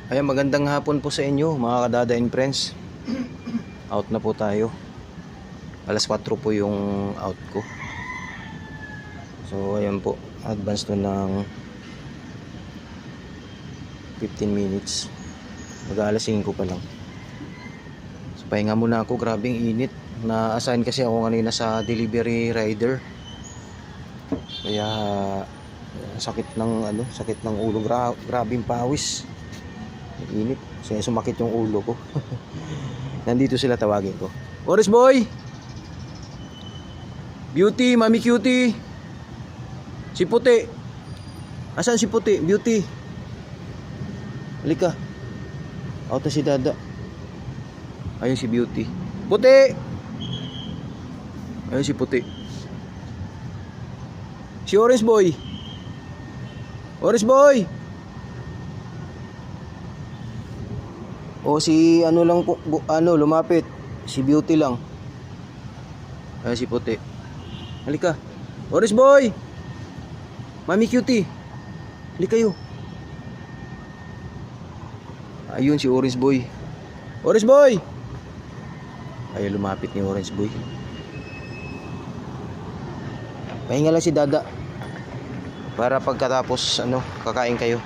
Ayan, magandang hapon po sa inyo mga kadada and friends. Out na po tayo. Alas 4 po yung out ko. So ayan po, advance to ng 15 minutes. Mag-aalas 5 pa lang. So pahinga muna ako, grabing init. Na-assign kasi ako kanina sa delivery rider. Kaya sakit ng ulo, grabing pawis. Init. Kaya sumakit yung ulo ko. Nandito sila, tawagin ko. Oris boy! Beauty, mami cutie. Si Puti. Asan si Puti? Beauty. Halika. Out na si Dada. Ayun si Beauty. Puti! Ayun si Puti. Si Orange boy. Orange boy! O si ano lang po, lumapit. Si Beauty lang. Ayun si Puti. Halika. Orange boy! Mami cutie. Halika kayo. Ayun si Orange boy. Orange boy! Ayun, lumapit ni Orange boy. Pahinga lang si Dada. Para pagkatapos kakain kayo.